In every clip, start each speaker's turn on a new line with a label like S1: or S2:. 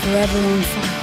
S1: forever on fire.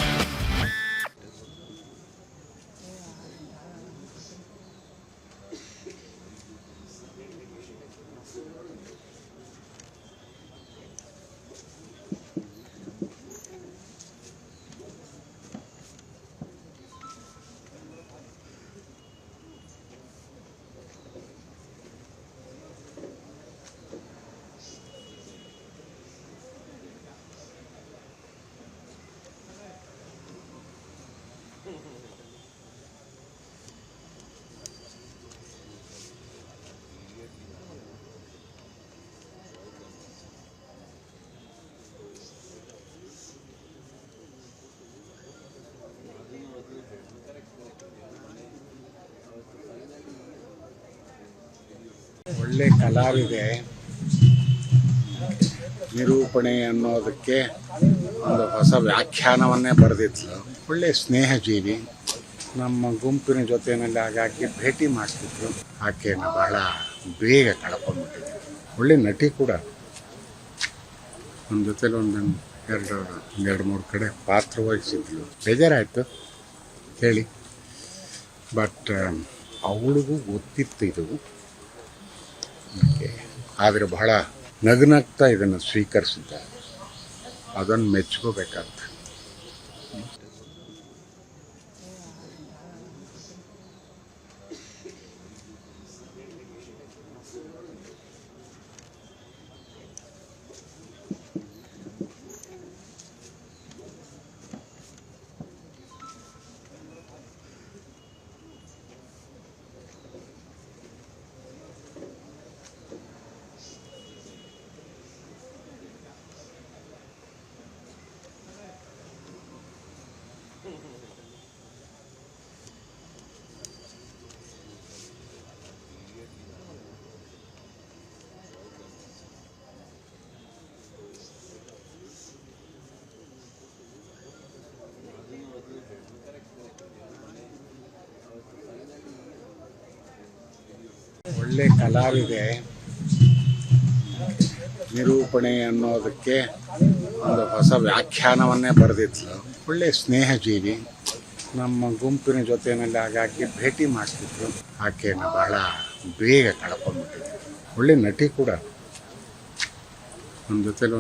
S2: ಒಳ್ಳೆ ಕಲಾವಿದೆ ನಿರೂಪಣೆ ಅನ್ನೋದಕ್ಕೆ ಒಂದು ಹೊಸ ವ್ಯಾಖ್ಯಾನವನ್ನೇ ಬರೆದಿದ್ಲು. ಒಳ್ಳೆ ಸ್ನೇಹಜೀವಿ. ನಮ್ಮ ಗುಂಪಿನ ಜೊತೆಯಲ್ಲಿ ಆಗಾಗ್ಗೆ ಭೇಟಿ ಮಾಡ್ತಿದ್ರು. ಆಕೆಯನ್ನು ಬಹಳ ಬೇಗ ಕಳ್ಕೊಂಡ್ಬಿಟ್ಟಿದೆ. ಒಳ್ಳೆ ನಟಿ ಕೂಡ. ನಮ್ಮ ಜೊತೆಲಿ ಎರಡು ಮೂರು ಕಡೆ ಪಾತ್ರ ವಹಿಸಿದ್ಲು. ಬೇಜಾರಾಯಿತು ಹೇಳಿ. ಬಟ್ ಅವಳಿಗೂ ಗೊತ್ತಿತ್ತು ಇದು. ಆದರೆ ಬಹಳ ನಗ್ನಗ್ತಾ ಇದನ್ನು ಸ್ವೀಕರಿಸಿದ್ದಾರೆ. ಅದನ್ನು ಮೆಚ್ಕೋಬೇಕಾಗ್ತದೆ. ಒಳ್ಳೆ ಕಲಾವಿದೆ ನಿರೂಪಣೆ ಅನ್ನೋದಕ್ಕೆ ಒಂದು ಹೊಸ ವ್ಯಾಖ್ಯಾನವನ್ನೇ ಬರೆದಿದ್ಲು. ಒಳ್ಳೆ ಸ್ನೇಹಜೀವಿ. ನಮ್ಮ ಗುಂಪಿನ ಜೊತೆಯಲ್ಲಿ ಆಗಾಗ್ಗೆ ಭೇಟಿ ಮಾಡ್ತಿದ್ರು. ಆಕೆಯನ್ನು ಬಹಳ ಬೇಗ ಕಳ್ಕೊಂಡ್ಬಿಟ್ಟಿದೆ. ಒಳ್ಳೆ ನಟಿ ಕೂಡ. ನಮ್ಮ ಜೊತೆಲಿ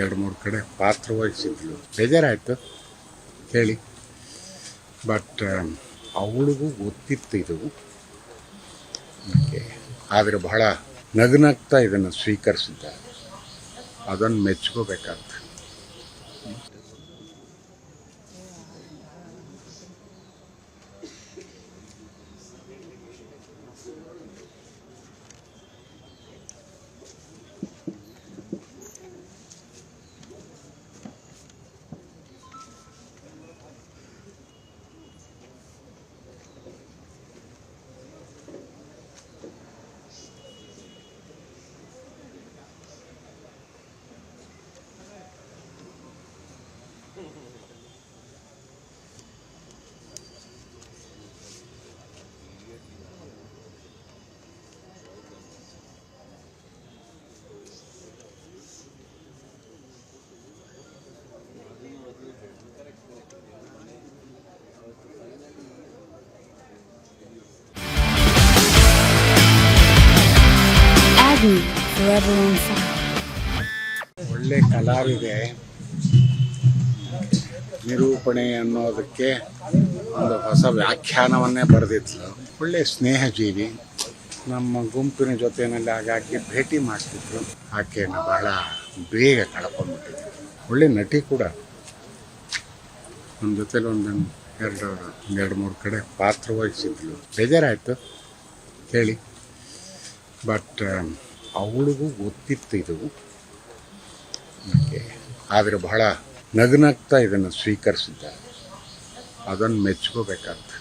S2: ಎರಡು ಮೂರು ಕಡೆ ಪಾತ್ರ ವಹಿಸಿದ್ಲು. ಬೇಜಾರಾಯಿತು ಹೇಳಿ. ಬಟ್ ಅವಳಿಗೂ ಗೊತ್ತಿತ್ತು ಇದು. ಆದರೆ ಬಹಳ ನಗ್ನಗ್ತಾ ಇದನ್ನು ಸ್ವೀಕರಿಸಿದ್ದಾರೆ. ಅದನ್ನು ಮೆಚ್ಕೋಬೇಕಾಗ್ತದೆ.
S1: Forever on fire.
S2: ಒಳ್ಳೆ ಕಲಾವಿದೆ ನಿರೂಪಣೆ ಅನ್ನೋದಕ್ಕೆ ಒಂದು ಹೊಸ ವ್ಯಾಖ್ಯಾನವನ್ನೇ ಬರೆದಿದ್ಲು. ಒಳ್ಳೆ ಸ್ನೇಹಜೀವಿ. ನಮ್ಮ ಗುಂಪಿನ ಜೊತೆಯಲ್ಲಿ ಆಗಾಗ್ಗೆ ಭೇಟಿ ಮಾಡ್ತಿದ್ರು. ಆಕೆಯನ್ನು ಬಹಳ ಬೇಗ ಕಳ್ಕೊಂಡ್ಬಿಟ್ಟಿದೆ. ಒಳ್ಳೆ ನಟಿ ಕೂಡ. ನಮ್ಮ ಜೊತೆಲಿ ಎರಡು ಮೂರು ಕಡೆ ಪಾತ್ರ ವಹಿಸಿದ್ಲು. ಬೇಜಾರಾಯಿತು ಹೇಳಿ. ಬಟ್ ಅವಳಿಗೂ ಗೊತ್ತಿತ್ತು ಇದು. ಆದರೆ ಬಹಳ ನಗ್ನಗ್ತಾ ಇದನ್ನು ಸ್ವೀಕರಿಸಿದ್ದಾರೆ. ಅದನ್ನು ಮೆಚ್ಕೋಬೇಕಾಗ್ತದೆ.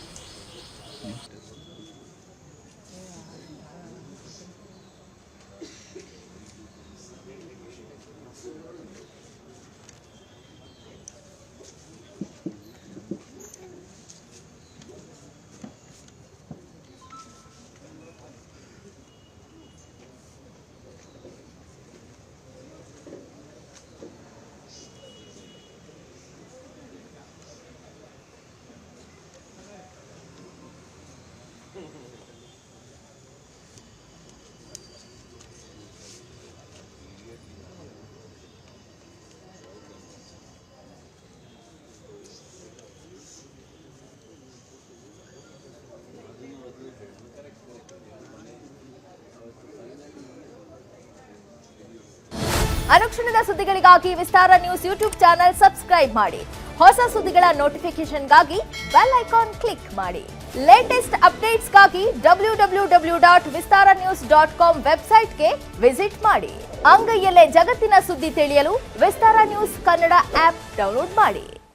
S3: ಅನುಕ್ಷಣದ ಸುದ್ದಿಗಳಿಗಾಗಿ ವಿಸ್ತಾರ ನ್ಯೂಸ್ ಯೂಟ್ಯೂಬ್ ಚಾನೆಲ್ ಸಬ್ಸ್ಕ್ರೈಬ್ ಮಾಡಿ. ಹೊಸ ಸುದ್ದಿಗಳ ನೋಟಿಫಿಕೇಶನ್ಗಾಗಿ ಬೆಲ್ ಐಕಾನ್ ಕ್ಲಿಕ್ ಮಾಡಿ. ಲೇಟೆಸ್ಟ್ ಅಪ್ಡೇಟ್ಸ್ಗಾಗಿ www.vistaranews.com ವೆಬ್ಸೈಟ್ಗೆ ವಿಸಿಟ್ ಮಾಡಿ. ಅಂಗೈಯಲ್ಲೇ ಜಗತ್ತಿನ ಸುದ್ದಿ ತಿಳಿಯಲು ವಿಸ್ತಾರ ನ್ಯೂಸ್ ಕನ್ನಡ ಆಪ್ ಡೌನ್ಲೋಡ್ ಮಾಡಿ.